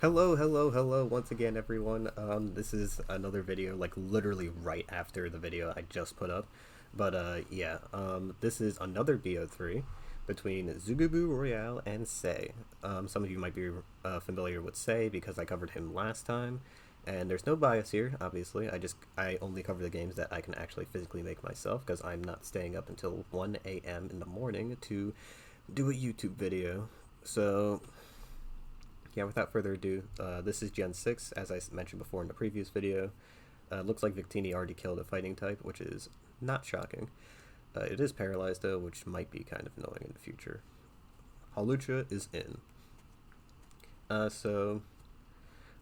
Hello, once again, everyone. This is another video, like literally right after the video I just put up. This is another BO3 between Zugubu, Royale, and Sei. Some of you might be familiar with Sei because I covered him last time, and there's no bias here, obviously. I only cover the games that I can actually physically make myself because I'm not staying up until 1 a.m. in the morning to do a YouTube video. So yeah, without further ado, this is Gen 6, as I mentioned before in the previous video. Looks like Victini already killed a fighting type, which is not shocking. It is paralyzed though, which might be kind of annoying in the future. Hawlucha is in. So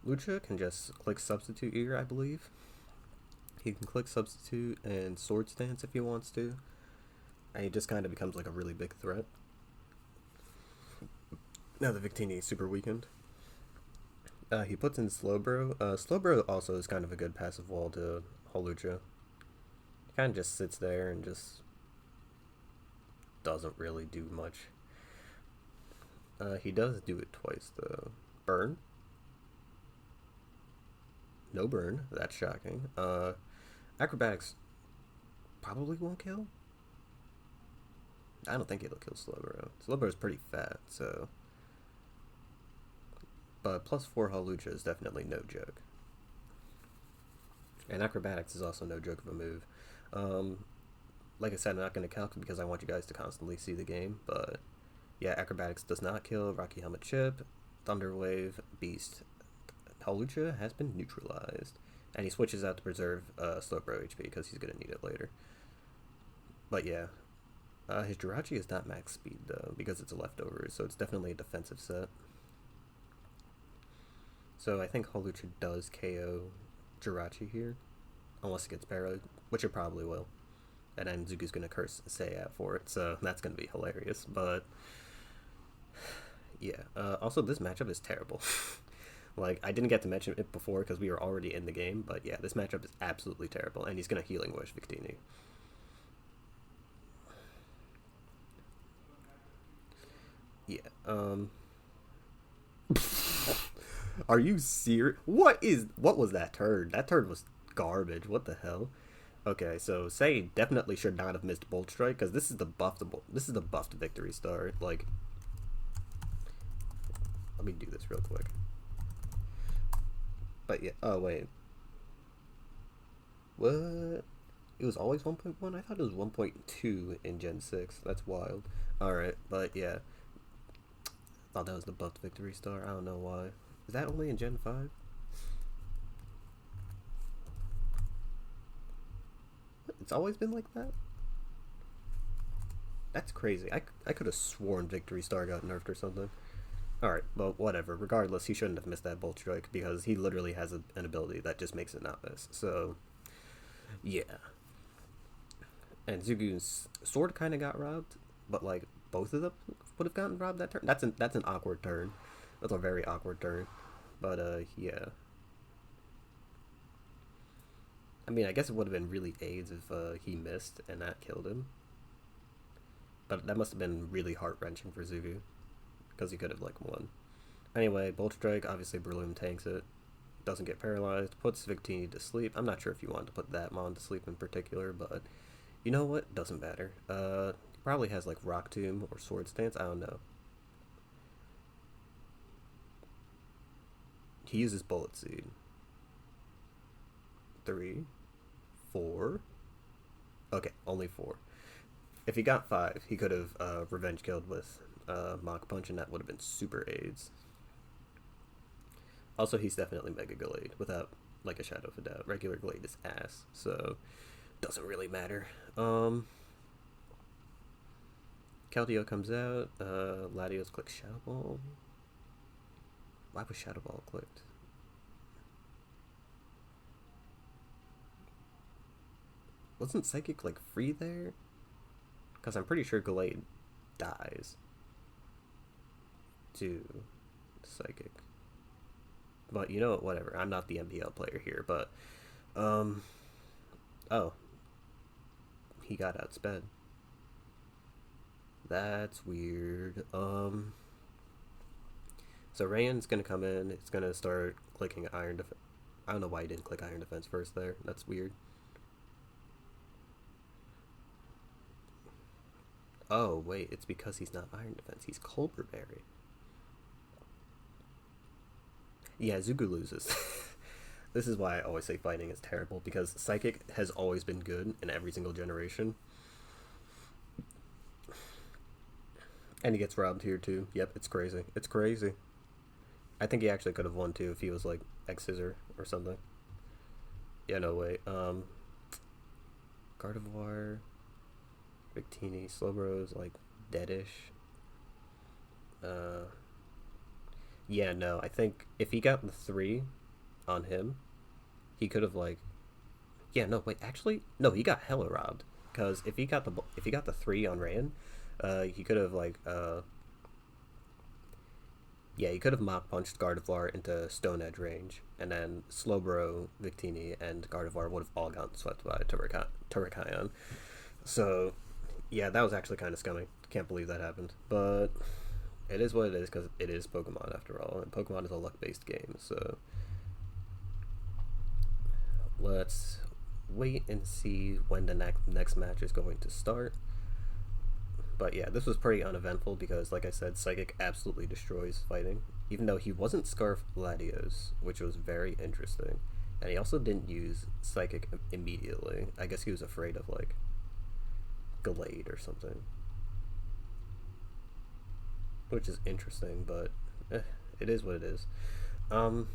Lucha can just click Substitute here, I believe. He can click Substitute and Sword Stance if he wants to. And he just kind of becomes like a really big threat. Now that Victini is super weakened. He puts in Slowbro. Slowbro also is kind of a good passive wall to Hawlucha. He kind of just sits there and just doesn't really do much. He does do it twice though. Burn. No burn. That's shocking. Acrobatics probably won't kill. I don't think it'll kill Slowbro. Slowbro is pretty fat, so. But plus 4 Hawlucha is definitely no joke. And Acrobatics is also no joke of a move. Like I said, I'm not going to calc because I want you guys to constantly see the game. But yeah, Acrobatics does not kill. Rocky Helmet Chip, Thunder Wave, Beast. Hawlucha has been neutralized. And he switches out to preserve Slowbro HP because he's going to need it later. But yeah, his Jirachi is not max speed though because it's a leftover. So it's definitely a defensive set. So I think Hawlucha does KO Jirachi here, unless it gets parried, which it probably will. And then Zugu's going to curse Sei out for it, so that's going to be hilarious. But yeah, also this matchup is terrible. Like, I didn't get to mention it before because we were already in the game, but yeah, this matchup is absolutely terrible, and he's going to Healing Wish Victini. Yeah, Are you serious? What was that turn? That turn was garbage. What the hell? Okay, so Sei definitely should not have missed Bolt Strike because this is the buffed victory star. Like, let me do this real quick. But yeah, oh wait, what? It was always 1.1. I thought it was 1.2 in Gen 6. That's wild. All right, but yeah, thought that was the buffed victory star. I don't know why. Is that only in Gen 5? It's always been like that? That's crazy. I could have sworn Victory Star got nerfed or something. Alright, but whatever. Regardless, he shouldn't have missed that Bolt Strike because he literally has an ability that just makes it not miss. So, yeah. And Zugu's sword kind of got robbed, but like both of them would have gotten robbed that turn. That's an awkward turn. That's a very awkward turn. But yeah. I mean, I guess it would have been really AIDS if he missed and that killed him. But that must have been really heart-wrenching for Zugu. Because he could have, like, won. Anyway, Bolt Strike, obviously Breloom tanks it. Doesn't get paralyzed. Puts Victini to sleep. I'm not sure if you want to put that Mon to sleep in particular, but you know what? Doesn't matter. He probably has, like, Rock Tomb or Sword Stance. I don't know. He uses Bullet Seed. 3, 4. Okay, only 4. If he got 5, he could have revenge killed with Mach Punch, and that would have been super AIDS. Also, he's definitely Mega Glade without like a shadow of a doubt. Regular Glade is ass, so doesn't really matter. Keldeo comes out. Latios clicks Shadow Ball. Why was Shadow Ball clicked? Wasn't Psychic like free there? Because I'm pretty sure Glade dies to Psychic. But you know what, whatever. I'm not the MPL player here, but oh. He got outsped. That's weird. So Rayan's gonna come in. It's gonna start clicking Iron Defense. I don't know why he didn't click Iron Defense first there. That's weird. Oh wait, it's because he's not Iron Defense. He's Colbur Berry. Yeah, Zugu loses. This is why I always say fighting is terrible, because Psychic has always been good in every single generation. And he gets robbed here too. Yep, it's crazy. It's crazy. I think he actually could have won too if he was like X Scissor or something. Yeah, no way. Gardevoir, Victini, Slowbro's like deadish. Uh, yeah, no. I think if he got the 3 on him, he could have like. Yeah, no. Wait, actually, no. He got hella robbed because if he got the 3 on Rayan, he could have like yeah, he could have Mach punched Gardevoir into Stone Edge range, and then Slowbro, Victini, and Gardevoir would have all gotten swept by Turrican. So, yeah, that was actually kind of scummy. Can't believe that happened. But it is what it is, because it is Pokemon after all, and Pokemon is a luck-based game, so let's wait and see when the next match is going to start. But yeah, this was pretty uneventful because, like I said, Psychic absolutely destroys fighting. Even though he wasn't Scarf Latios, which was very interesting. And he also didn't use Psychic immediately. I guess he was afraid of, like, Gallade or something. Which is interesting, but it is what it is. But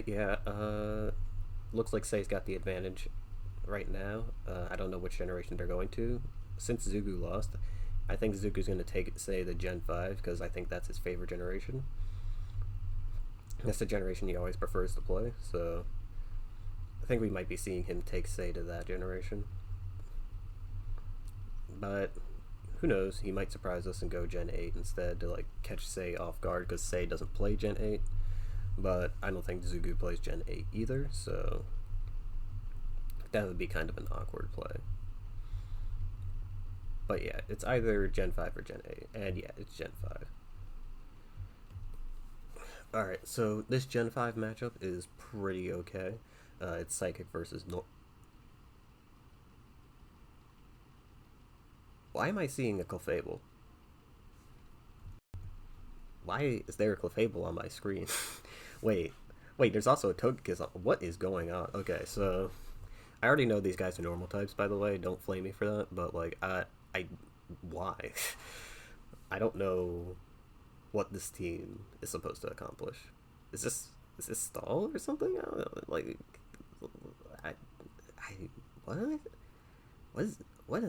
yeah, looks like Say's got the advantage right now. I don't know which generation they're going to. Since Zugu lost, I think Zugu's going to take, say, the Gen 5, because I think that's his favorite generation. That's the generation he always prefers to play, so I think we might be seeing him take Say to that generation. But who knows, he might surprise us and go Gen 8 instead to like catch Say off guard, because Say doesn't play Gen 8. But I don't think Zugu plays Gen 8 either, so that would be kind of an awkward play. But yeah, it's either Gen 5 or Gen 8. And yeah, it's Gen 5. Alright, so this Gen 5 matchup is pretty okay. It's Psychic versus Why am I seeing a Clefable? Why is there a Clefable on my screen? wait, there's also a Togekiss. What is going on? Okay, so I already know these guys are normal types, by the way. Don't flame me for that. But like, why? I don't know what this team is supposed to accomplish. Is this stall or something? I don't know. Like, I, I what is what?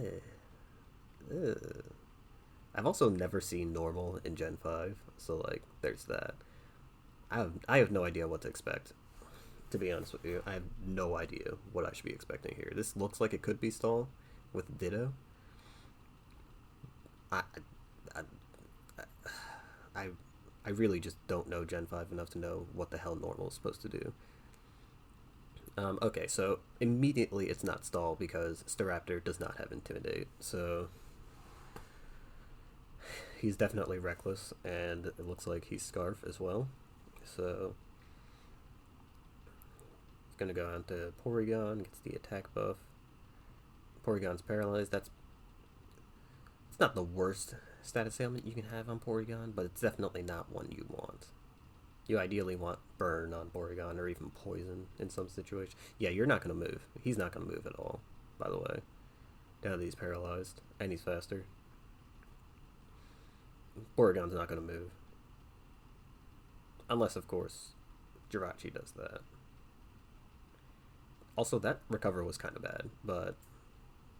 I've also never seen normal in Gen 5, so like, there's that. I have no idea what to expect. To be honest with you, I have no idea what I should be expecting here. This looks like it could be stall with Ditto. I, I, I, I really just don't know Gen 5 enough to know what the hell normal is supposed to do. Okay, so immediately it's not stall because Staraptor does not have Intimidate, so he's definitely reckless, and it looks like he's Scarf as well. So he's gonna go on to Porygon, gets the attack buff. Porygon's paralyzed. It's not the worst status ailment you can have on Porygon, but it's definitely not one you want. You ideally want Burn on Porygon, or even Poison in some situations. Yeah, you're not going to move. He's not going to move at all, by the way. Now that he's paralyzed, and he's faster. Porygon's not going to move. Unless, of course, Jirachi does that. Also, that recover was kind of bad, but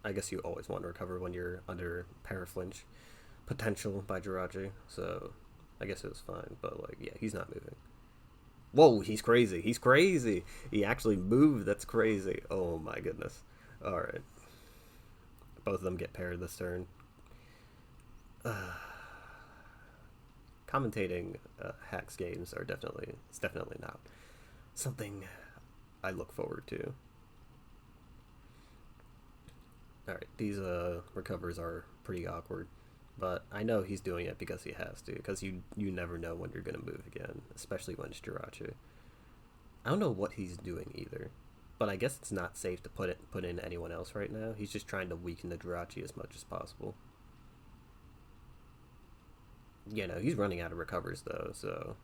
I guess you always want to recover when you're under Paraflinch potential by Jirachi, so I guess it was fine, but like, yeah, he's not moving. Whoa, he's crazy. He's crazy. He actually moved. That's crazy. Oh my goodness. Alright. Both of them get paired this turn. Commentating hacks games are definitely not something I look forward to. Alright, these recovers are pretty awkward. But I know he's doing it because he has to, because you never know when you're going to move again, especially when it's Jirachi. I don't know what he's doing either, but I guess it's not safe to put in anyone else right now. He's just trying to weaken the Jirachi as much as possible. You know, he's running out of recovers though, so...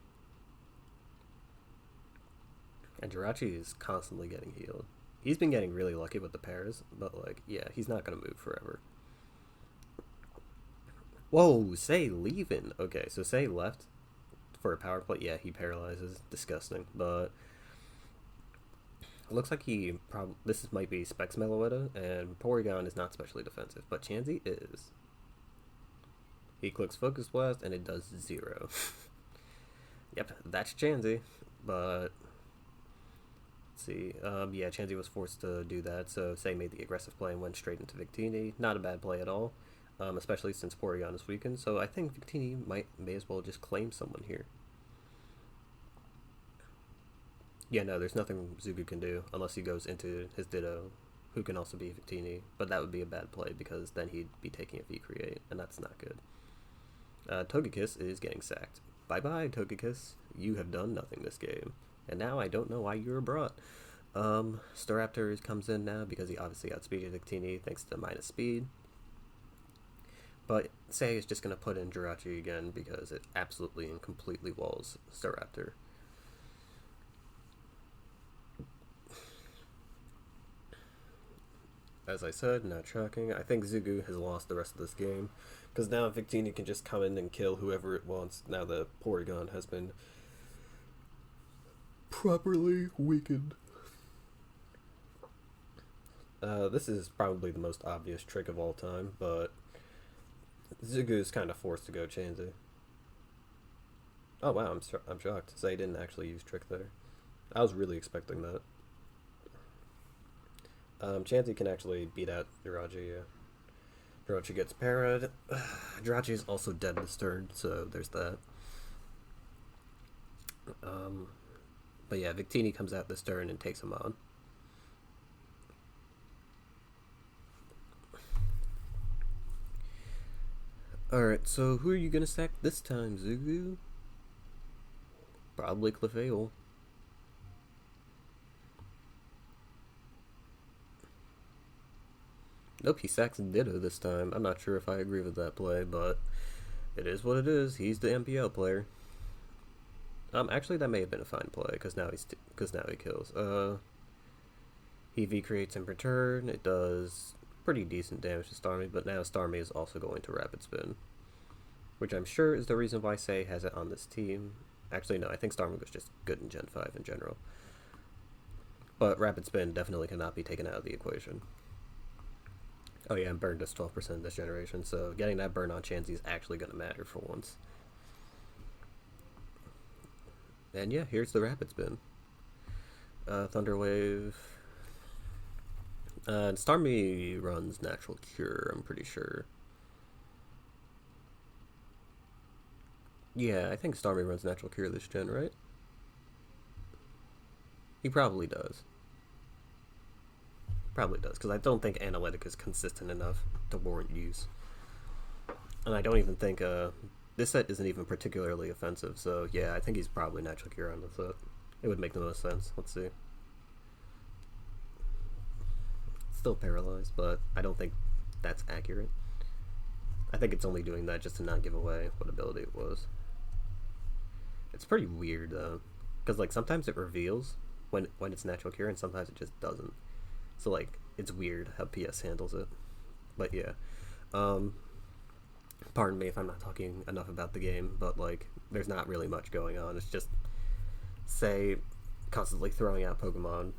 And Jirachi is constantly getting healed. He's been getting really lucky with the pairs, but like, yeah, he's not going to move forever. Whoa, Sei leaving. Okay, so Sei left for a power play. Yeah, he paralyzes. Disgusting. But it looks like this might be Specs Meloetta, and Porygon is not specially defensive, but Chansey is. He clicks Focus Blast, and it does 0. Yep, that's Chansey. But let's see. Yeah, Chansey was forced to do that, so Sei made the aggressive play and went straight into Victini. Not a bad play at all. Especially since Porygon is weakened, so I think Victini may as well just claim someone here. Yeah, no, there's nothing Zugu can do unless he goes into his Ditto, who can also be Victini, but that would be a bad play because then he'd be taking a V-Create, and that's not good. Togekiss is getting sacked. Bye-bye, Togekiss. You have done nothing this game, and now I don't know why you were brought. Staraptor comes in now because he obviously outspeeded Victini thanks to minus speed. But Sei is just going to put in Jirachi again because it absolutely and completely walls Staraptor. As I said, not shocking, I think Zugu has lost the rest of this game because now Victini can just come in and kill whoever it wants now that Porygon has been properly weakened. This is probably the most obvious trick of all time, but Zugu is kind of forced to go Chansey. Oh wow, I'm shocked. Sei didn't actually use Trick there. I was really expecting that. Chansey can actually beat out Jirachi, yeah. Jirachi gets parried. Jirachi is also dead this turn, so there's that. But yeah, Victini comes out this turn and takes him on. Alright, so who are you gonna sack this time, Zugu? Probably Clefable. Nope, he sacks Ditto this time. I'm not sure if I agree with that play, but it is what it is. He's the MPL player. Actually, that may have been a fine play because now he kills. He V-creates in return. It does pretty decent damage to Starmie, but now Starmie is also going to Rapid Spin, which I'm sure is the reason why Sei has it on this team. Actually, no, I think Starmie was just good in Gen 5 in general. But Rapid Spin definitely cannot be taken out of the equation. Oh yeah, and burn does 12% this generation, so getting that burn on Chansey is actually going to matter for once. And yeah, here's the Rapid Spin. Thunder Wave. Starmie runs Natural Cure, I'm pretty sure. Yeah, I think Starmie runs Natural Cure this gen, right? He probably does. Probably does, because I don't think Analytic is consistent enough to warrant use. And I don't even think this set isn't even particularly offensive, so yeah, I think he's probably Natural Cure on the set. It would make the most sense. Let's see. Still paralyzed, but I don't think that's accurate. I think it's only doing that just to not give away what ability it was. It's pretty weird though, because like sometimes it reveals when it's Natural Cure and sometimes it just doesn't. So like it's weird how PS handles it. But yeah. Pardon me if I'm not talking enough about the game, but like there's not really much going on. It's just Sei constantly throwing out Pokemon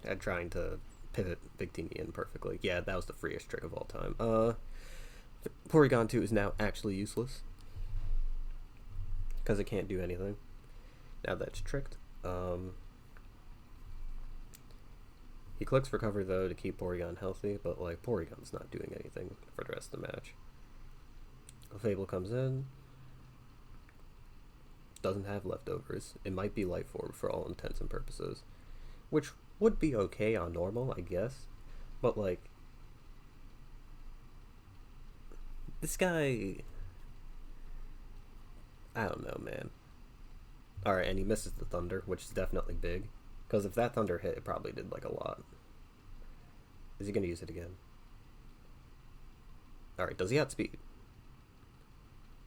and trying to pivot Victini in perfectly. Yeah, that was the freest trick of all time. Porygon 2 is now actually useless because it can't do anything. Now that's tricked. He clicks Recover though to keep Porygon healthy, but like Porygon's not doing anything for the rest of the match. Clefable comes in. Doesn't have leftovers. It might be Life Orb for all intents and purposes, which would be okay on normal, I guess. But like, This guy, I don't know, man. Alright, and he misses the thunder, which is definitely big. Because if that thunder hit, it probably did like a lot. Is he going to use it again? Alright, does he outspeed?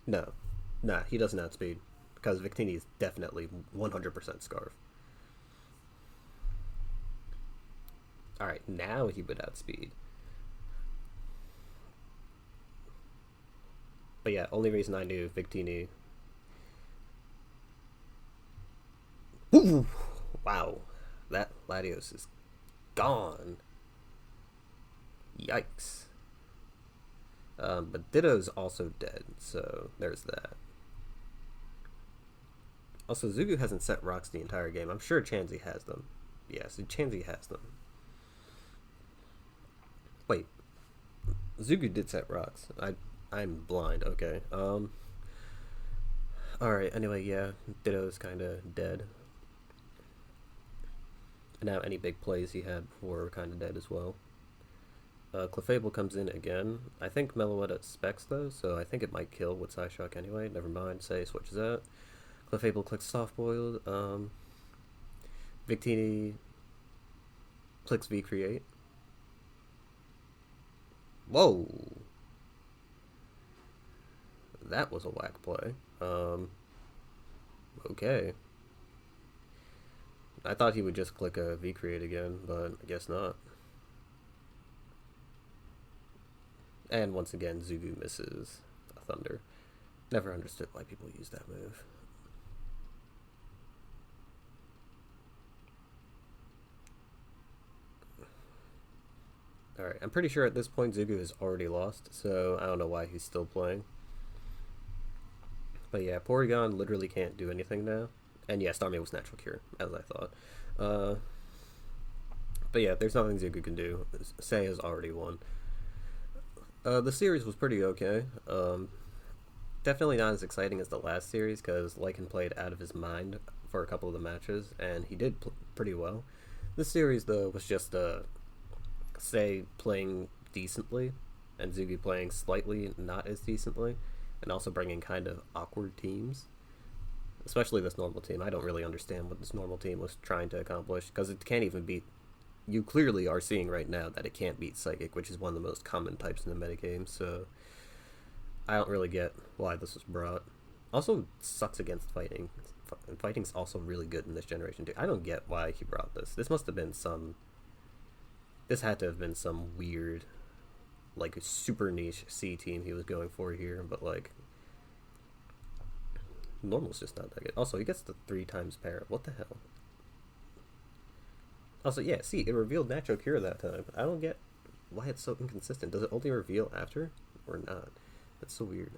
No. Nah, he doesn't outspeed. Because Victini is definitely 100% Scarf. Alright, now he would outspeed. But yeah, only reason I knew Victini. Ooh, wow, that Latios is gone. Yikes. But Ditto's also dead, so there's that. Also, Zugu hasn't set rocks the entire game. I'm sure Chansey has them. Yes, Chansey has them. Wait, Zugu did set rocks. I'm blind. Okay. Alright, anyway, yeah, Ditto's kind of dead. And now any big plays he had before are kind of dead as well. Clefable comes in again. I think Meloetta specs though, so I think it might kill with Psyshock anyway. Never mind, say switches out. Clefable clicks soft boiled. Victini clicks V create. Whoa! That was a whack play. Okay. I thought he would just click a V create again, but I guess not. And once again, Zugu misses a thunder. Never understood why people use that move. Alright, I'm pretty sure at this point Zugu has already lost, so I don't know why he's still playing. But yeah, Porygon literally can't do anything now. And yeah, Starmie was natural cure, as I thought. But yeah, there's nothing Zugu can do. Say has already won. The series was pretty okay. Definitely not as exciting as the last series, because Lycan played out of his mind for a couple of the matches, and he did pretty well. This series, though, was just, Say playing decently, and Zugi playing slightly not as decently, and also bringing kind of awkward teams. Especially this normal team. I don't really understand what this normal team was trying to accomplish, because it can't even beat... You clearly are seeing right now that it can't beat Psychic, which is one of the most common types in the metagame, so... I don't really get why this was brought. Also, sucks against fighting. Fighting's also really good in this generation, too. I don't get why he brought this. This must have been some... This had to have been some weird, like, super niche C team he was going for here, but, like... Normal's just not that good. Also, he gets the 3 times para. What the hell? Also, yeah, see, it revealed Natural Cure that time. I don't get why it's so inconsistent. Does it only reveal after? Or not? That's so weird.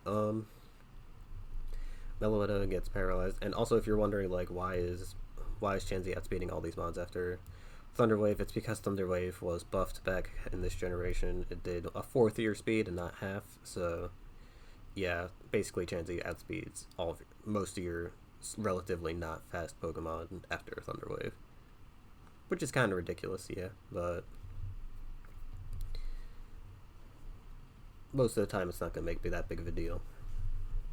Meloetta gets paralyzed. And also, if you're wondering, like, why is Chansey outspeeding all these mods after Thunderwave, it's because Thunderwave was buffed back in this generation. It did a 4th year speed and not half, so... Yeah, basically Chansey outspeeds most of your relatively not fast Pokemon after Thunderwave. Which is kind of ridiculous, yeah, but most of the time it's not going to be that big of a deal.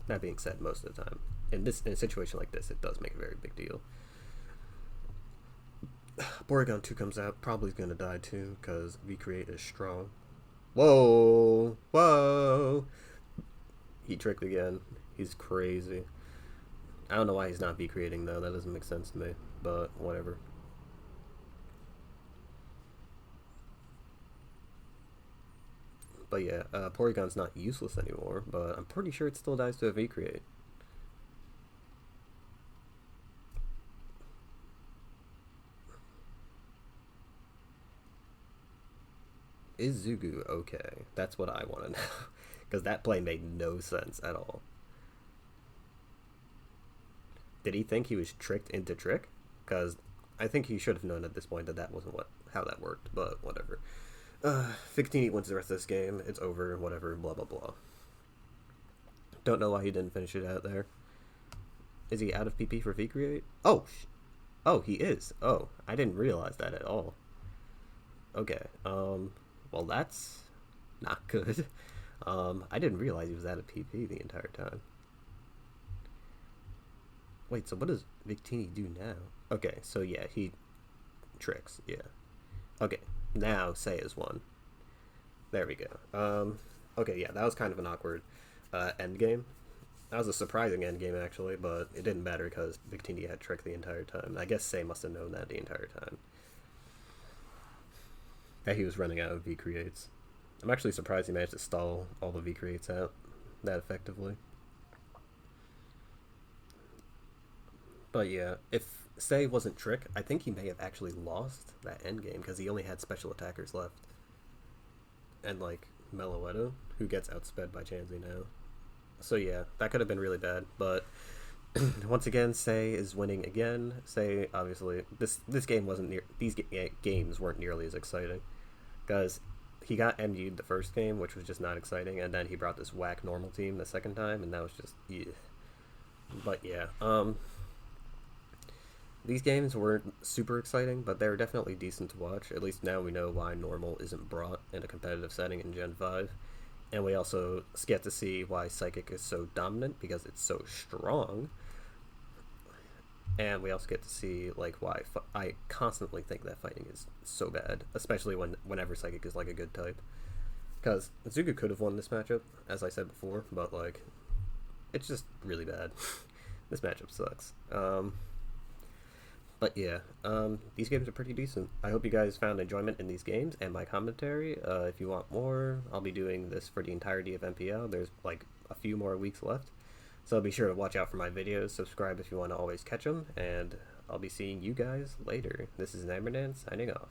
That being said, most of the time. In a situation like this, it does make a very big deal. Porygon 2 comes out, probably going to die too, because V-Create is strong. Whoa! Whoa! He tricked again. He's crazy. I don't know why he's not V-Creating, though. That doesn't make sense to me, but whatever. But yeah, Porygon's not useless anymore, but I'm pretty sure it still dies to a V-Create. Is Zugu okay? That's what I want to know. Because that play made no sense at all. Did he think he was tricked into trick? Because I think he should have known at this point that that wasn't how that worked, but whatever. Victini wins the rest of this game. It's over, whatever, blah, blah, blah. Don't know why he didn't finish it out there. Is he out of PP for V-Create? Oh! Oh, he is. Oh, I didn't realize that at all. Okay, well, that's not good. I didn't realize he was at a PP the entire time. Wait, so what does Victini do now? Okay, so yeah, he tricks, yeah. Okay, now Say is one. There we go. Okay, yeah, that was kind of an awkward end game. That was a surprising end game, actually, but it didn't matter because Victini had tricked the entire time. I guess Say must have known that the entire time. That he was running out of V creates. I'm actually surprised he managed to stall all the V creates out that effectively. But yeah, if Say wasn't Trick, I think he may have actually lost that end game because he only had special attackers left. And like Meloetto, who gets outsped by Chansey now. So yeah, that could have been really bad. But once again, Say is winning again. Say, obviously, this game wasn't near. These games weren't nearly as exciting because he got MU'd the first game, which was just not exciting, and then he brought this whack normal team the second time, and that was just yeah. But yeah, these games weren't super exciting, but they were definitely decent to watch. At least now we know why normal isn't brought in a competitive setting in Gen 5. And we also get to see why Psychic is so dominant, because it's so strong. And we also get to see like why I constantly think that fighting is so bad, especially whenever Psychic is like a good type. Because Zugu could have won this matchup, as I said before, but like it's just really bad. This matchup sucks. But yeah, these games are pretty decent. I hope you guys found enjoyment in these games and my commentary. If you want more, I'll be doing this for the entirety of MPL. There's like a few more weeks left. So be sure to watch out for my videos, subscribe if you want to always catch them, and I'll be seeing you guys later. This is Namberdan signing off.